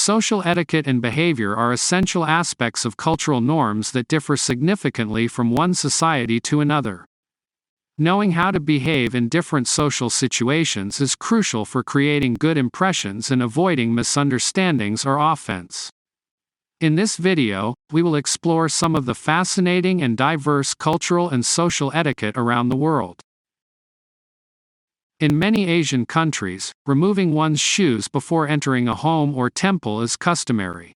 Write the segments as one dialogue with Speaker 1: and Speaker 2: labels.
Speaker 1: Social etiquette and behavior are essential aspects of cultural norms that differ significantly from one society to another. Knowing how to behave in different social situations is crucial for creating good impressions and avoiding misunderstandings or offense. In this video, we will explore some of the fascinating and diverse cultural and social etiquette around the world. In many Asian countries, removing one's shoes before entering a home or temple is customary.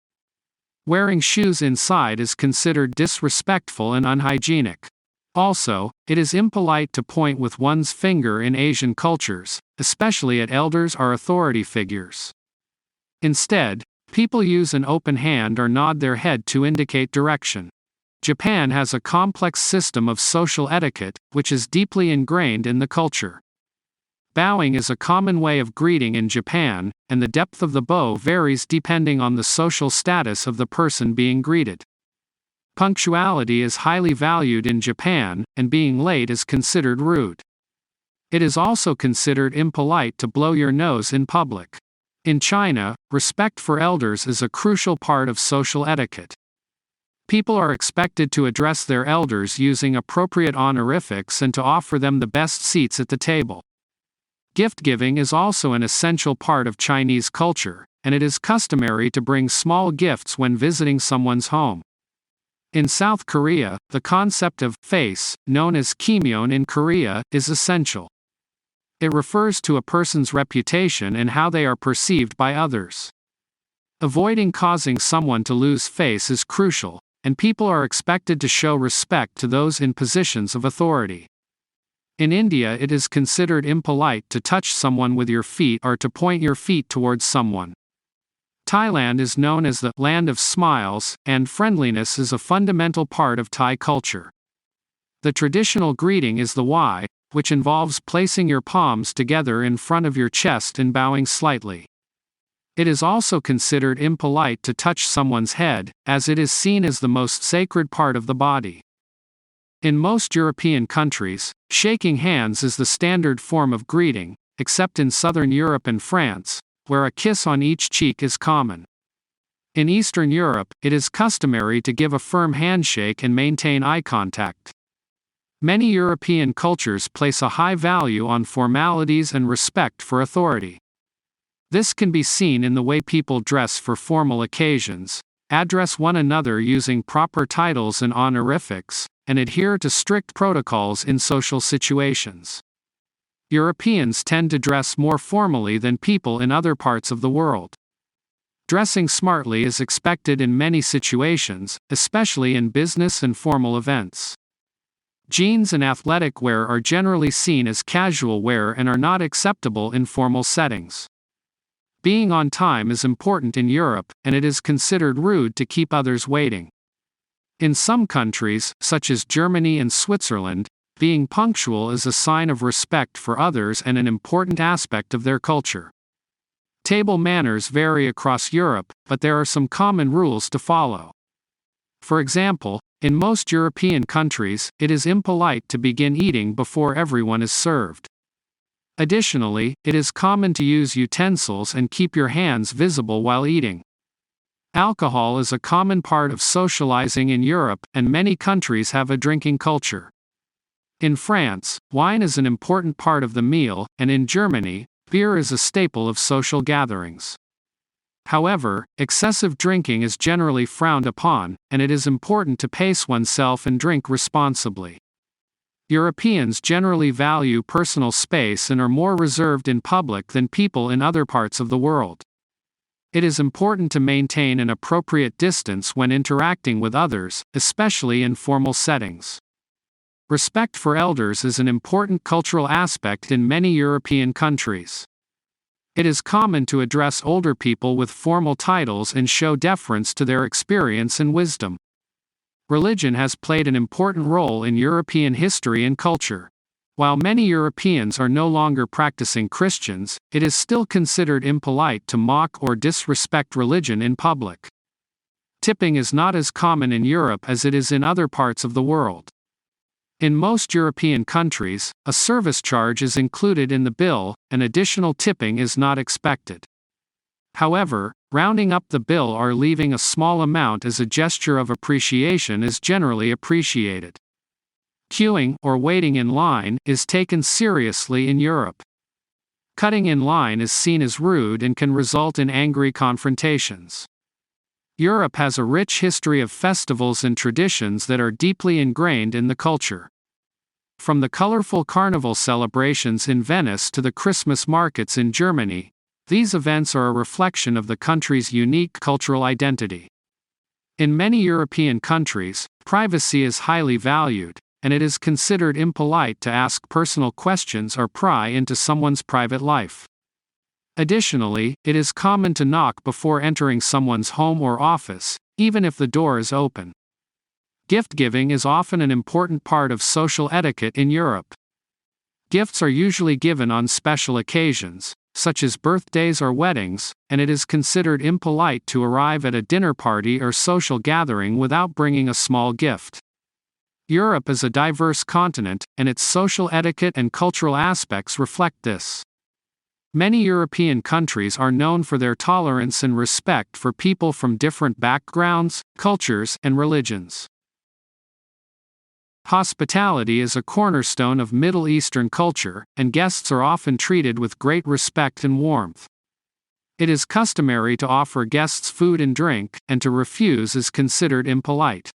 Speaker 1: Wearing shoes inside is considered disrespectful and unhygienic. Also, it is impolite to point with one's finger in Asian cultures, especially at elders or authority figures. Instead, people use an open hand or nod their head to indicate direction. Japan has a complex system of social etiquette, which is deeply ingrained in the culture. Bowing is a common way of greeting in Japan, and the depth of the bow varies depending on the social status of the person being greeted. Punctuality is highly valued in Japan, and being late is considered rude. It is also considered impolite to blow your nose in public. In China, respect for elders is a crucial part of social etiquette. People are expected to address their elders using appropriate honorifics and to offer them the best seats at the table. Gift giving is also an essential part of Chinese culture, and it is customary to bring small gifts when visiting someone's home. In South Korea, the concept of face, known as kimyeon in Korea, is essential. It refers to a person's reputation and how they are perceived by others. Avoiding causing someone to lose face is crucial, and people are expected to show respect to those in positions of authority. In India, it is considered impolite to touch someone with your feet or to point your feet towards someone. Thailand is known as the land of smiles, and friendliness is a fundamental part of Thai culture. The traditional greeting is the Y, which involves placing your palms together in front of your chest and bowing slightly. It is also considered impolite to touch someone's head, as it is seen as the most sacred part of the body. In most European countries, shaking hands is the standard form of greeting, except in Southern Europe and France, where a kiss on each cheek is common. In Eastern Europe, it is customary to give a firm handshake and maintain eye contact. Many European cultures place a high value on formalities and respect for authority. This can be seen in the way people dress for formal occasions, address one another using proper titles and honorifics, and adhere to strict protocols in social situations. Europeans tend to dress more formally than people in other parts of the world. Dressing smartly is expected in many situations, especially in business and formal events. Jeans and athletic wear are generally seen as casual wear and are not acceptable in formal settings. Being on time is important in Europe, and it is considered rude to keep others waiting. In some countries, such as Germany and Switzerland, being punctual is a sign of respect for others and an important aspect of their culture. Table manners vary across Europe, but there are some common rules to follow. For example, in most European countries, it is impolite to begin eating before everyone is served. Additionally, it is common to use utensils and keep your hands visible while eating. Alcohol is a common part of socializing in Europe, and many countries have a drinking culture. In France, wine is an important part of the meal, and in Germany, beer is a staple of social gatherings. However, excessive drinking is generally frowned upon, and it is important to pace oneself and drink responsibly. Europeans generally value personal space and are more reserved in public than people in other parts of the world. It is important to maintain an appropriate distance when interacting with others, especially in formal settings. Respect for elders is an important cultural aspect in many European countries. It is common to address older people with formal titles and show deference to their experience and wisdom. Religion has played an important role in European history and culture. While many Europeans are no longer practicing Christians, it is still considered impolite to mock or disrespect religion in public. Tipping is not as common in Europe as it is in other parts of the world. In most European countries, a service charge is included in the bill, and additional tipping is not expected. However, Rounding up the bill or leaving a small amount as a gesture of appreciation is generally appreciated. Queuing, or waiting in line, is taken seriously in Europe. Cutting in line is seen as rude and can result in angry confrontations. Europe has a rich history of festivals and traditions that are deeply ingrained in the culture. From the colorful carnival celebrations in Venice to the Christmas markets in Germany, these events are a reflection of the country's unique cultural identity. In many European countries, privacy is highly valued, and it is considered impolite to ask personal questions or pry into someone's private life. Additionally, it is common to knock before entering someone's home or office, even if the door is open. Gift giving is often an important part of social etiquette in Europe. Gifts are usually given on special occasions, such as birthdays or weddings, and it is considered impolite to arrive at a dinner party or social gathering without bringing a small gift. Europe is a diverse continent, and its social etiquette and cultural aspects reflect this. Many European countries are known for their tolerance and respect for people from different backgrounds, cultures, and religions. Hospitality is a cornerstone of Middle Eastern culture, and guests are often treated with great respect and warmth. It is customary to offer guests food and drink, and to refuse is considered impolite.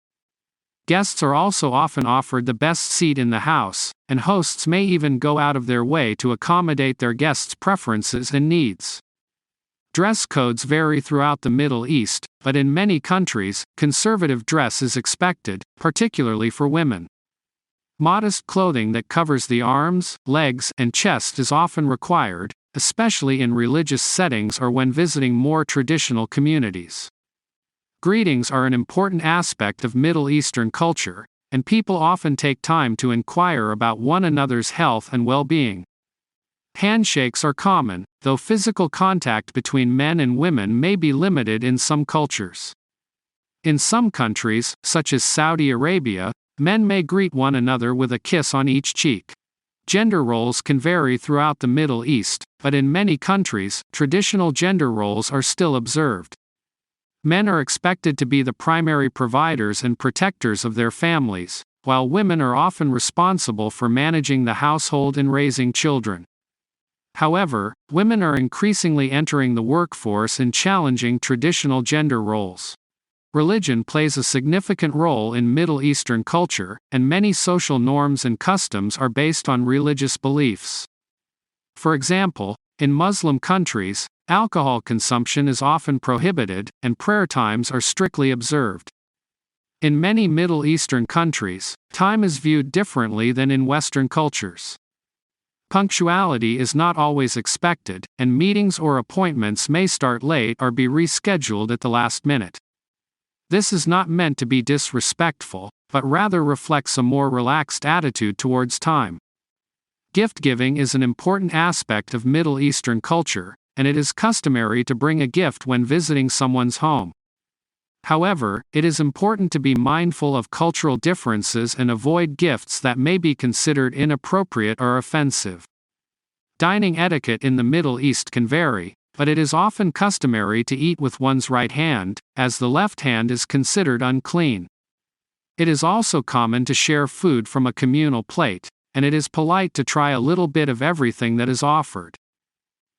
Speaker 1: Guests are also often offered the best seat in the house, and hosts may even go out of their way to accommodate their guests' preferences and needs. Dress codes vary throughout the Middle East, but in many countries, conservative dress is expected, particularly for women. Modest clothing that covers the arms, legs, and chest is often required, especially in religious settings or when visiting more traditional communities. Greetings are an important aspect of Middle Eastern culture, and people often take time to inquire about one another's health and well-being. Handshakes are common, though physical contact between men and women may be limited in some cultures. In some countries, such as Saudi Arabia, men may greet one another with a kiss on each cheek. Gender roles can vary throughout the Middle East, but in many countries, traditional gender roles are still observed. Men are expected to be the primary providers and protectors of their families, while women are often responsible for managing the household and raising children. However, women are increasingly entering the workforce and challenging traditional gender roles. Religion plays a significant role in Middle Eastern culture, and many social norms and customs are based on religious beliefs. For example, in Muslim countries, alcohol consumption is often prohibited, and prayer times are strictly observed. In many Middle Eastern countries, time is viewed differently than in Western cultures. Punctuality is not always expected, and meetings or appointments may start late or be rescheduled at the last minute. This is not meant to be disrespectful, but rather reflects a more relaxed attitude towards time. Gift giving is an important aspect of Middle Eastern culture, and it is customary to bring a gift when visiting someone's home. However, it is important to be mindful of cultural differences and avoid gifts that may be considered inappropriate or offensive. Dining etiquette in the Middle East can vary, but it is often customary to eat with one's right hand, as the left hand is considered unclean. It is also common to share food from a communal plate, and it is polite to try a little bit of everything that is offered.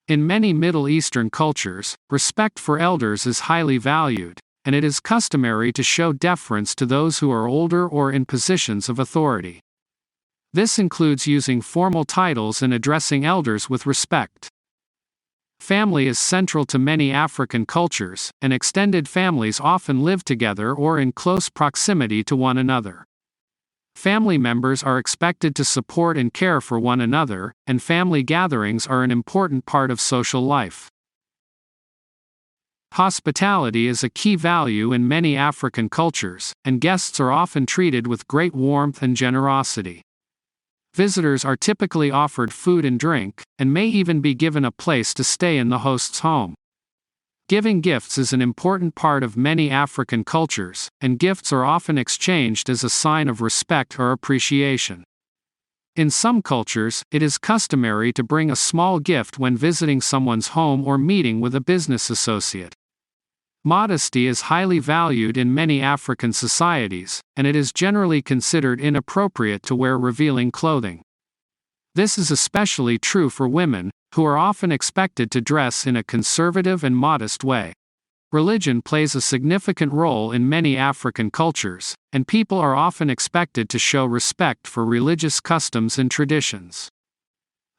Speaker 1: In many Middle Eastern cultures, respect for elders is highly valued, and it is customary to show deference to those who are older or in positions of authority. This includes using formal titles and addressing elders with respect. Family is central to many African cultures, and extended families often live together or in close proximity to one another. Family members are expected to support and care for one another, and family gatherings are an important part of social life. Hospitality is a key value in many African cultures, and guests are often treated with great warmth and generosity. Visitors are typically offered food and drink, and may even be given a place to stay in the host's home. Giving gifts is an important part of many African cultures, and gifts are often exchanged as a sign of respect or appreciation. In some cultures, it is customary to bring a small gift when visiting someone's home or meeting with a business associate. Modesty is highly valued in many African societies, and it is generally considered inappropriate to wear revealing clothing. This is especially true for women, who are often expected to dress in a conservative and modest way. Religion plays a significant role in many African cultures, and people are often expected to show respect for religious customs and traditions.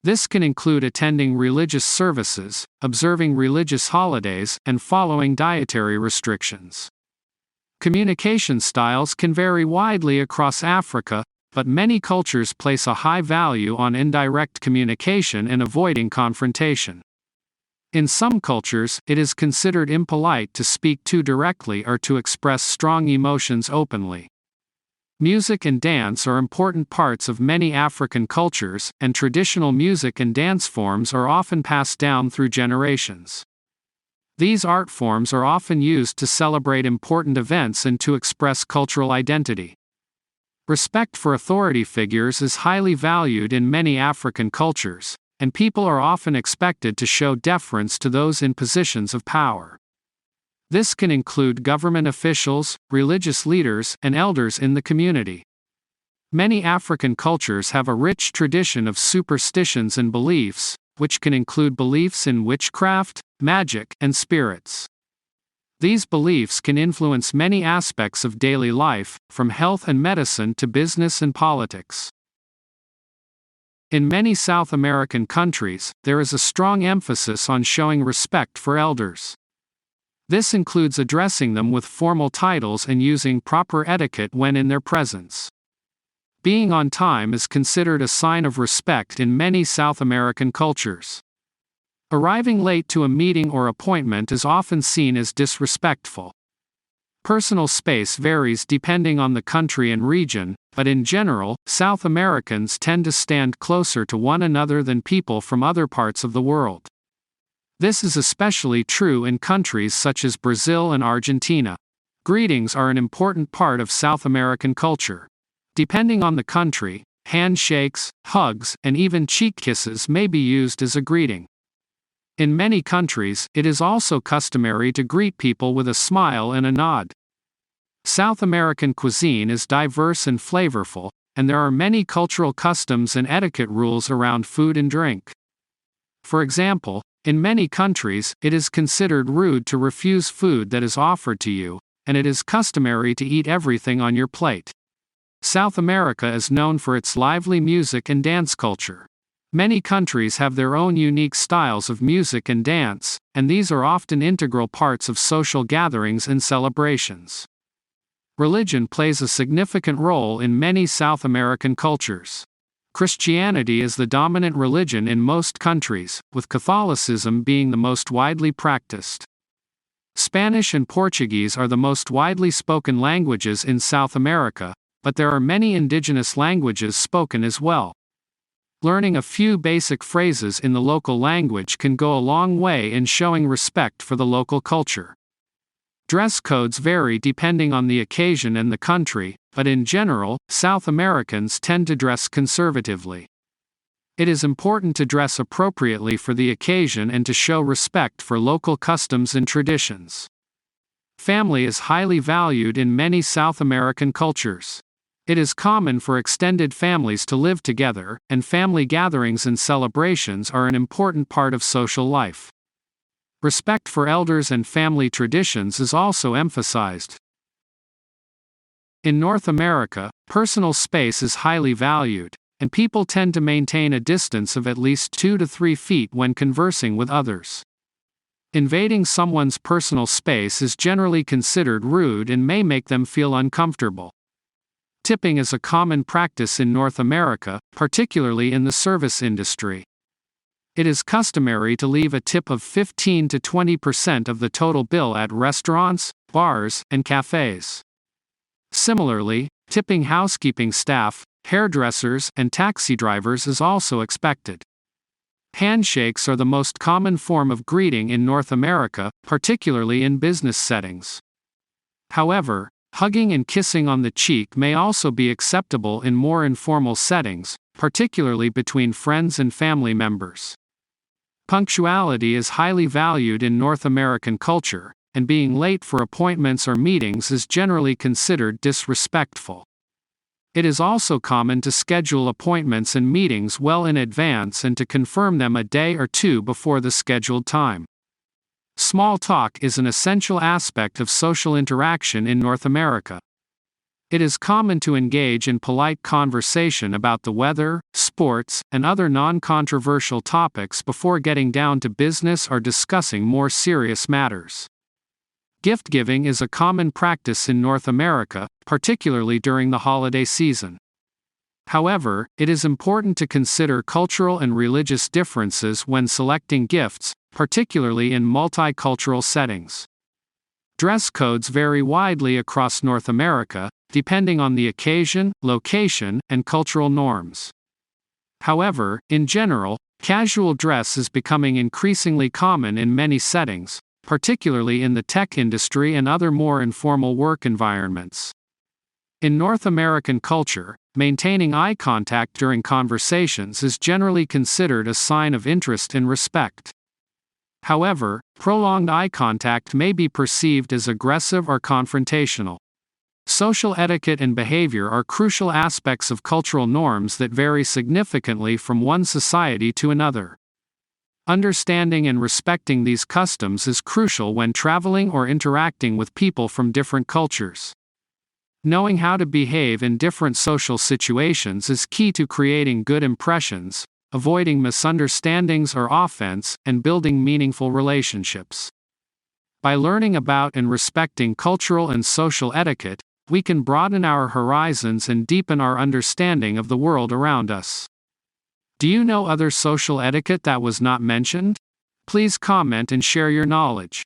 Speaker 1: This can include attending religious services, observing religious holidays, and following dietary restrictions. Communication styles can vary widely across Africa, but many cultures place a high value on indirect communication and avoiding confrontation. In some cultures, it is considered impolite to speak too directly or to express strong emotions openly. Music and dance are important parts of many African cultures, and traditional music and dance forms are often passed down through generations. These art forms are often used to celebrate important events and to express cultural identity. Respect for authority figures is highly valued in many African cultures, and people are often expected to show deference to those in positions of power. This can include government officials, religious leaders, and elders in the community. Many African cultures have a rich tradition of superstitions and beliefs, which can include beliefs in witchcraft, magic, and spirits. These beliefs can influence many aspects of daily life, from health and medicine to business and politics. In many South American countries, there is a strong emphasis on showing respect for elders. This includes addressing them with formal titles and using proper etiquette when in their presence. Being on time is considered a sign of respect in many South American cultures. Arriving late to a meeting or appointment is often seen as disrespectful. Personal space varies depending on the country and region, but in general, South Americans tend to stand closer to one another than people from other parts of the world. This is especially true in countries such as Brazil and Argentina. Greetings are an important part of South American culture. Depending on the country, handshakes, hugs, and even cheek kisses may be used as a greeting. In many countries, it is also customary to greet people with a smile and a nod. South American cuisine is diverse and flavorful, and there are many cultural customs and etiquette rules around food and drink. For example, in many countries, it is considered rude to refuse food that is offered to you, and it is customary to eat everything on your plate. South America is known for its lively music and dance culture. Many countries have their own unique styles of music and dance, and these are often integral parts of social gatherings and celebrations. Religion plays a significant role in many South American cultures. Christianity is the dominant religion in most countries, with Catholicism being the most widely practiced. Spanish and Portuguese are the most widely spoken languages in South America, but there are many indigenous languages spoken as well. Learning a few basic phrases in the local language can go a long way in showing respect for the local culture. Dress codes vary depending on the occasion and the country, but in general, South Americans tend to dress conservatively. It is important to dress appropriately for the occasion and to show respect for local customs and traditions. Family is highly valued in many South American cultures. It is common for extended families to live together, and family gatherings and celebrations are an important part of social life. Respect for elders and family traditions is also emphasized. In North America, personal space is highly valued, and people tend to maintain a distance of at least 2 to 3 feet when conversing with others. Invading someone's personal space is generally considered rude and may make them feel uncomfortable. Tipping is a common practice in North America, particularly in the service industry. It is customary to leave a tip of 15 to 20% of the total bill at restaurants, bars, and cafes. Similarly, tipping housekeeping staff, hairdressers, and taxi drivers is also expected. Handshakes are the most common form of greeting in North America, particularly in business settings. However, hugging and kissing on the cheek may also be acceptable in more informal settings, particularly between friends and family members. Punctuality is highly valued in North American culture, and being late for appointments or meetings is generally considered disrespectful. It is also common to schedule appointments and meetings well in advance and to confirm them a day or two before the scheduled time. Small talk is an essential aspect of social interaction in North America. It is common to engage in polite conversation about the weather, sports, and other non-controversial topics before getting down to business or discussing more serious matters. Gift giving is a common practice in North America, particularly during the holiday season. However, it is important to consider cultural and religious differences when selecting gifts, particularly in multicultural settings. Dress codes vary widely across North America, depending on the occasion, location, and cultural norms. However, in general, casual dress is becoming increasingly common in many settings, particularly in the tech industry and other more informal work environments. In North American culture, maintaining eye contact during conversations is generally considered a sign of interest and respect. However, prolonged eye contact may be perceived as aggressive or confrontational. Social etiquette and behavior are crucial aspects of cultural norms that vary significantly from one society to another. Understanding and respecting these customs is crucial when traveling or interacting with people from different cultures. Knowing how to behave in different social situations is key to creating good impressions, avoiding misunderstandings or offense, and building meaningful relationships. By learning about and respecting cultural and social etiquette, we can broaden our horizons and deepen our understanding of the world around us. Do you know other social etiquette that was not mentioned? Please comment and share your knowledge.